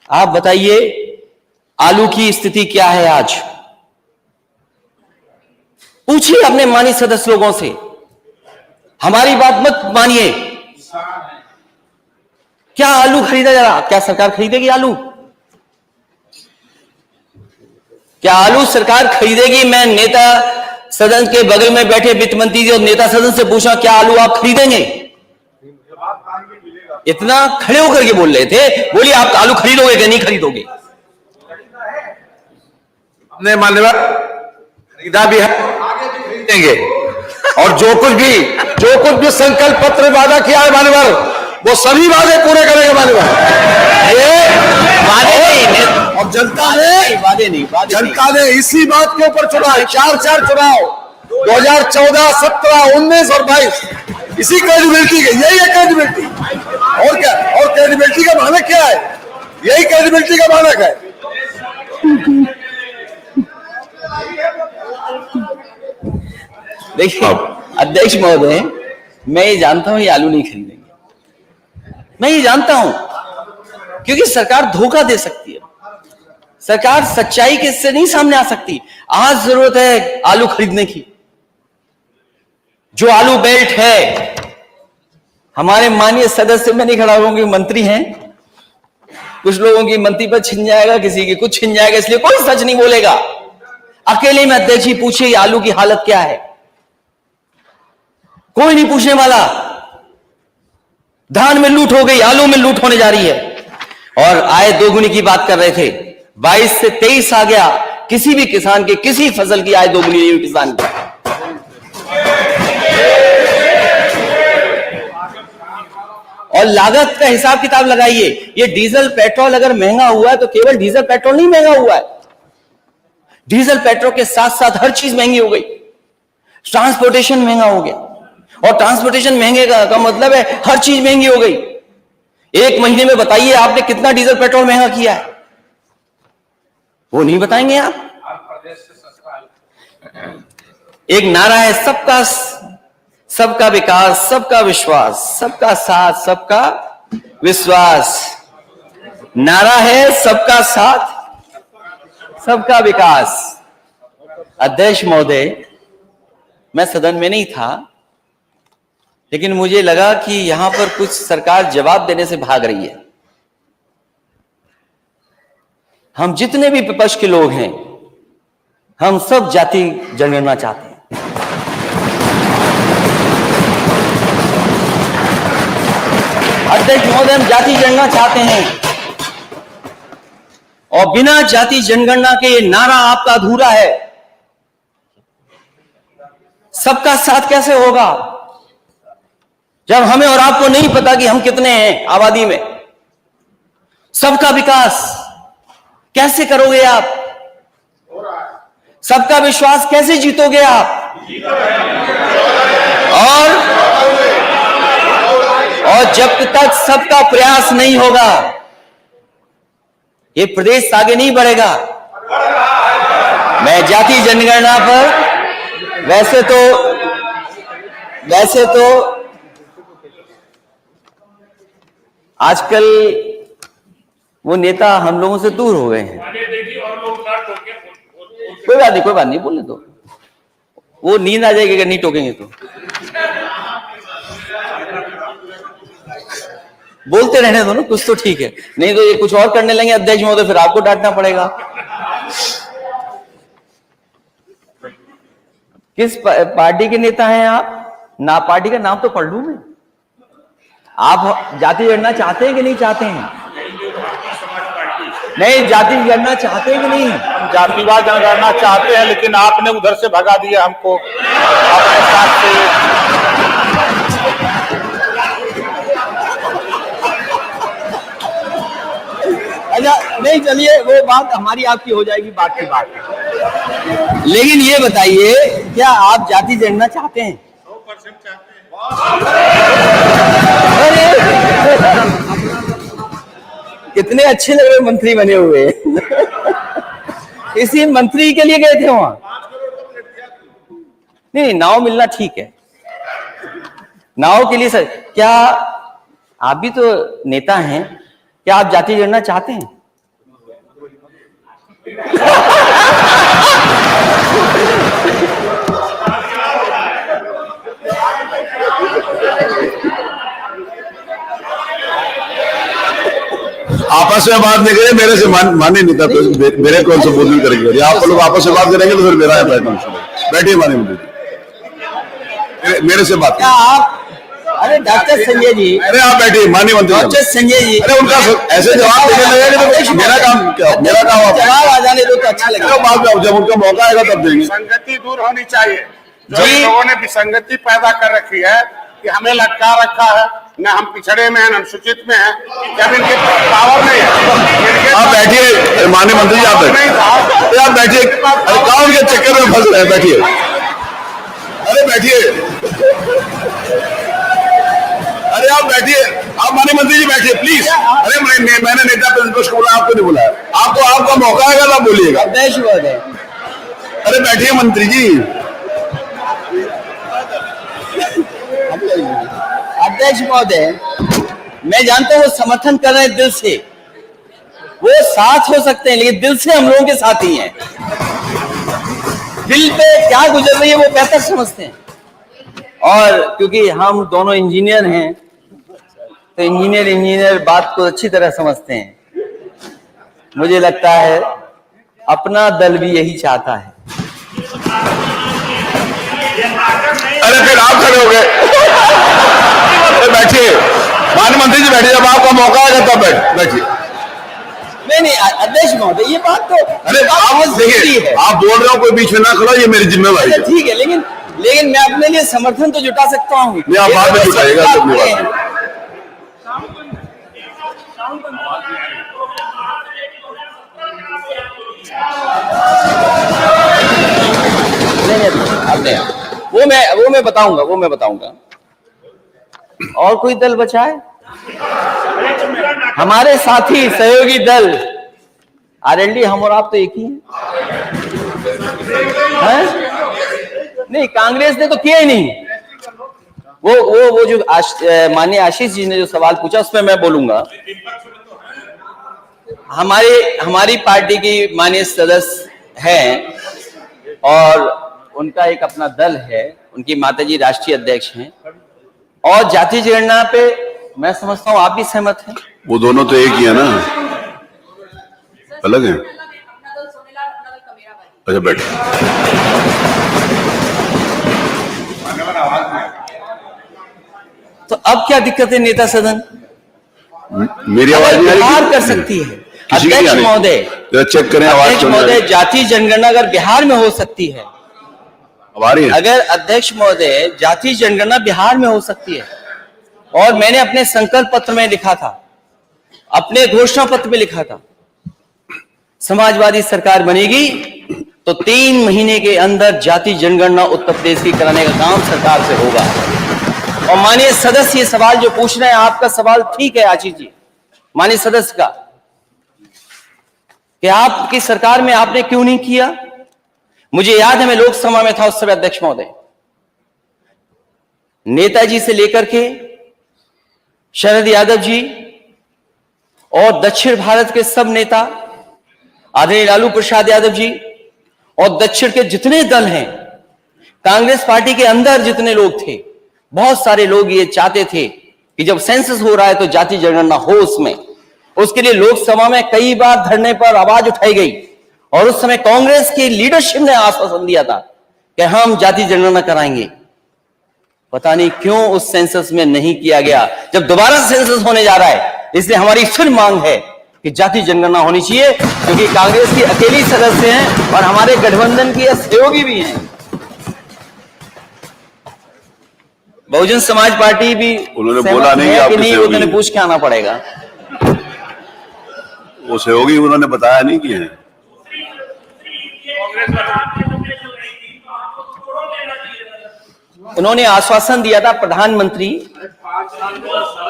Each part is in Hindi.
आप बताइए आलू की स्थिति क्या है आज? पूछिए अपने माननीय सदस्य लोगों से, हमारी बात मत मानिए। क्या आलू खरीदा जा रहा? क्या सरकार खरीदेगी आलू? क्या आलू सरकार खरीदेगी? मैं नेता सदन के बगल में बैठे वित्त मंत्री जी और नेता सदन से पूछा, क्या आलू आप खरीदेंगे? इतना खड़े होकर के बोल रहे थे, बोलिए आप आलू खरीदोगे कि नहीं खरीदोगे? हमने मान्यवर खरीदा भी है, आगे भी खरीदेंगे। और जो कुछ भी संकल्प पत्र वादा किया है मान्यवर, वो सभी वादे पूरे करेंगे मान्यवर। वादे नहीं, और जनता ने इसी बात के ऊपर चुना है, 4 चुनाव 2014, 17, 19 और 22, इसी क्रेडिबिलिटी के, यही है क्रेडिबिलिटी। और क्या? और क्रेडिबिलिटी का मानक क्या है? यही क्रेडिबिलिटी का मानक है। देखिए अध्यक्ष महोदय, मैं ये जानता हूं ये आलू नहीं खरीदेंगे, मैं ये जानता हूं, क्योंकि सरकार धोखा दे सकती है, सरकार सच्चाई के से नहीं सामने आ सकती। आज जरूरत है आलू खरीदने की। जो आलू बेल्ट है, हमारे माननीय सदस्य में नहीं खड़ा होंगे, मंत्री हैं, कुछ लोगों की मंत्री पर छिन जाएगा, किसी की कुछ छिन जाएगा, इसलिए कोई सच नहीं बोलेगा। अकेले में अध्यक्ष जी पूछिए आलू की हालत क्या है, कोई नहीं पूछने वाला। धान में लूट हो गई, आलू में लूट होने जा रही है। और आय दोगुनी की बात कर रहे थे, 22 से 23 आ गया, किसी भी किसान के किसी फसल की आय दोगुनी नहीं हुई किसान की। और लागत का हिसाब किताब लगाइए, ये डीजल पेट्रोल अगर महंगा हुआ है तो केवल डीजल पेट्रोल नहीं महंगा हुआ है, डीजल पेट्रोल के साथ साथ हर चीज महंगी हो गई, ट्रांसपोर्टेशन महंगा हो गया। और ट्रांसपोर्टेशन महंगे का मतलब है हर चीज महंगी हो गई। एक महीने में बताइए आपने कितना डीजल पेट्रोल महंगा किया है? वो नहीं बताएंगे आप। एक नारा है सबका विकास, सबका विश्वास, सबका साथ, सबका विश्वास। नारा है सबका साथ, सबका विकास। अध्यक्ष महोदय, मैं सदन में नहीं था, लेकिन मुझे लगा कि यहां पर कुछ सरकार जवाब देने से भाग रही है। हम जितने भी विपक्ष के लोग हैं, हम सब जाति जनगणना चाहते हैं। अध्यक्ष महोदय, हम जाति जनगणना चाहते हैं, और बिना जाति जनगणना के ये नारा आपका अधूरा है। सबका साथ कैसे होगा जब हमें और आपको नहीं पता कि हम कितने हैं आबादी में? सबका विकास कैसे करोगे आप? सबका विश्वास कैसे जीतोगे आप? और जब तक सबका प्रयास नहीं होगा, ये प्रदेश आगे नहीं बढ़ेगा। मैं जाति जनगणना पर वैसे तो आजकल वो नेता हम लोगों से दूर हो गए हैं। कोई बात नहीं, बोलने दो। वो नींद आ जाएगी अगर नहीं टोकेंगे तो। बोलते रहने दो ना, कुछ तो ठीक है, नहीं तो ये कुछ और करने लगे अध्यक्ष महोदय, फिर आपको डांटना पड़ेगा। किस पार्टी के नेता हैं आप? ना पार्टी का नाम तो पढ़ लूं मैं। आप जाति जनगणना चाहते हैं कि नहीं चाहते हैं? नहीं, जाति जनगणना चाहते हैं कि नहीं? जातिवाद जनगणना चाहते हैं, लेकिन आपने उधर से भगा दिया हमको अपने साथ से। अच्छा नहीं, चलिए वो बात हमारी आपकी हो जाएगी, बात की बात। लेकिन ये बताइए, क्या आप जाति जनगणना चाहते हैं? 100% चाहते हैं। कितने अच्छे लग रहे मंत्री बने हुए। इसी मंत्री के लिए गए थे वहां। नहीं, नाव मिलना ठीक है, नाव के लिए सर। क्या आप भी तो नेता हैं, क्या आप जाति जनगणना चाहते हैं? आपस में बात नहीं करें, मेरे से माने नहीं था, तो मेरे कौन से बोल करेंगे? आप लोग आपस में बात करेंगे तो फिर मेरा है बैठिए माने मेरे से बात क्या आप, अरे डॉक्टर संजय जी, अरे आप बैठिए माननीय मंत्री डॉक्टर संजय जी, अरे उनका ऐसे जवाब देने लगेगा तो मेरा काम क्या? मेरा काम जवाब आ जाने दो तो अच्छा लगेगा। बाद में जब उनका मौका आएगा तब देंगे। संगति दूर होनी चाहिए। जो लोगों ने विसंगति पैदा कर रखी है कि हमें लटका रखा है, न हम पिछड़े में हैं, न अनुसूचित में हैं, जब इनके पावर नहीं है। आप बैठिए माननीय मंत्री जी, आप बैठिए। अरे कौन के चक्कर में फंस रहे हैं? बैठिए, अरे बैठिए, अरे आप बैठिए, आप माननीय मंत्री जी बैठिए प्लीज। अरे मैंने नेता प्रतिपक्ष को बोला, आपको नहीं बोला। आपको आपका मौका आएगा ना बोलिएगा। अरे बैठिए मंत्री जी। अध्यक्ष महोदय, मैं जानता हूँ वो समर्थन कर रहे हैं दिल से, वो साथ हो सकते हैं, लेकिन दिल से हम लोगों के साथ ही हैं। दिल पे क्या गुजर रही है वो बेहतर समझते हैं। और क्योंकि हम दोनों इंजीनियर हैं, तो इंजीनियर बात को अच्छी तरह समझते हैं। मुझे लगता है अपना दल भी यही चाहता है। अरे फिर आप खड़े हो गए। बैठिए माननीय मंत्री जी, बैठिए, जब आपका मौका आएगा तब बैठिए। नहीं अध्यक्ष महोदय, ये बात तो अरे आप देखिए, आप बोल रहे हो, कोई बीच में ना खड़ा, ये मेरी जिम्मेवारी है। ठीक है, लेकिन मैं अपने लिए समर्थन तो जुटा सकता हूँ। आप बाद में जुटाइएगा। वो मैं बताऊंगा। और कोई दल बचा है? हमारे साथी सहयोगी दल आरएलडी, हम और आप तो एक ही हैं। नहीं, कांग्रेस ने तो किया ही नहीं। वो जो माननीय आशीष जी ने जो सवाल पूछा उसमें मैं बोलूंगा। हमारी पार्टी की माननीय सदस्य हैं और उनका एक अपना दल है, उनकी माताजी राष्ट्रीय अध्यक्ष हैं, और जाति जनगणना पे मैं समझता हूँ आप भी सहमत हैं। वो दोनों तो एक ही है ना, अलग है। अच्छा बैठे। तो अब क्या दिक्कत है नेता सदन? मेरी आवाज नहीं आ रही? बिहार कर सकती है अध्यक्ष महोदय। चेक करें आवाज। अध्यक्ष महोदय, जाति जनगणना अगर बिहार में हो सकती है, अगर अध्यक्ष महोदय जाति जनगणना बिहार में हो सकती है, और मैंने अपने संकल्प पत्र में लिखा था, अपने घोषणा पत्र में लिखा था, समाजवादी सरकार बनेगी तो 3 महीने के अंदर जाति जनगणना उत्तर प्रदेश की कराने का काम सरकार से होगा। और माननीय सदस्य ये सवाल जो पूछ रहे हैं, आपका सवाल ठीक है आशीष जी, माननीय सदस्य का, कि आपकी सरकार में आपने क्यों नहीं किया। मुझे याद है, मैं लोकसभा में था उस समय अध्यक्ष महोदय, नेताजी से लेकर के शरद यादव जी और दक्षिण भारत के सब नेता, आदरणीय लालू प्रसाद यादव जी, और दक्षिण के जितने दल हैं, कांग्रेस पार्टी के अंदर जितने लोग थे, बहुत सारे लोग ये चाहते थे कि जब सेंसस हो रहा है तो जाति जनगणना हो उसमें। उसके लिए लोकसभा में कई बार धरने पर आवाज उठाई गई, और उस समय कांग्रेस की लीडरशिप ने आश्वासन दिया था कि हम जाति जनगणना कराएंगे। पता नहीं क्यों उस सेंसस में नहीं किया गया। जब दोबारा सेंसस होने जा रहा है, इसलिए हमारी फिर मांग है कि जाति जनगणना होनी चाहिए, क्योंकि कांग्रेस की अकेली सदस्य हैं और हमारे गठबंधन की सहयोगी भी हैं। बहुजन समाज पार्टी भी उन्होंने बोला नहीं कि नहीं, उन्होंने पूछ के आना पड़ेगा। वो सहयोगी उन्होंने बताया नहीं कि है। उन्होंने आश्वासन दिया था प्रधानमंत्री,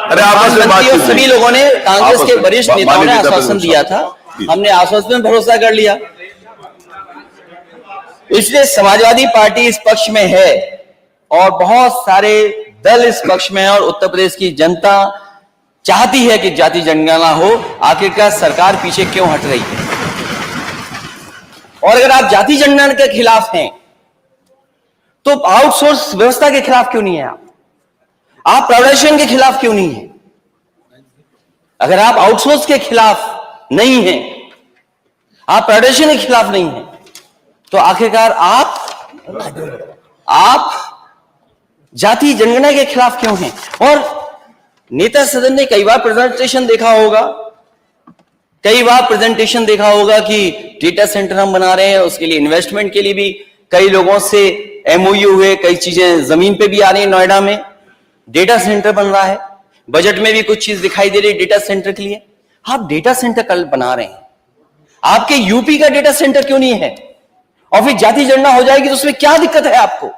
अरे आपस में बात और सभी लोगों ने, कांग्रेस के वरिष्ठ नेताओं ने आश्वासन दिया था, हमने आश्वासन में भरोसा कर लिया। इसलिए समाजवादी पार्टी इस पक्ष में है और बहुत सारे दल इस पक्ष में है, और उत्तर प्रदेश की जनता चाहती है कि जाति जनगणना हो। आखिरकार सरकार पीछे क्यों हट रही है? और अगर आप जाति जनगणना के खिलाफ हैं तो आउटसोर्स व्यवस्था के खिलाफ क्यों नहीं है आप प्राइवेटाइजेशन के खिलाफ क्यों नहीं है? अगर आप आउटसोर्स के खिलाफ नहीं हैं, आप प्राइवेटाइजेशन के खिलाफ नहीं हैं, तो आखिरकार आप जाति जनगणना के खिलाफ क्यों हैं? और नेता सदन ने कई बार प्रेजेंटेशन देखा होगा कि डेटा सेंटर हम बना रहे हैं, उसके लिए इन्वेस्टमेंट के लिए भी कई लोगों से एमओयू हुए, कई चीजें जमीन पे भी आ रही है। नोएडा में डेटा सेंटर बन रहा है, बजट में भी कुछ चीज दिखाई दे रही है डेटा सेंटर के लिए। आप डेटा सेंटर कल बना रहे हैं, आपके यूपी का डेटा सेंटर क्यों नहीं है? और फिर जाति जनगणना हो जाएगी तो उसमें क्या दिक्कत है आपको?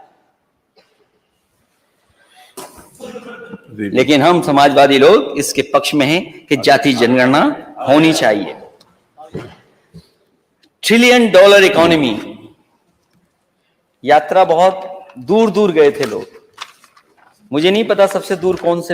लेकिन हम समाजवादी लोग इसके पक्ष में हैं कि जाति जनगणना होनी चाहिए। $1 ट्रिलियन इकोनॉमी, यात्रा बहुत दूर दूर गए थे लोग, मुझे नहीं पता सबसे दूर कौन से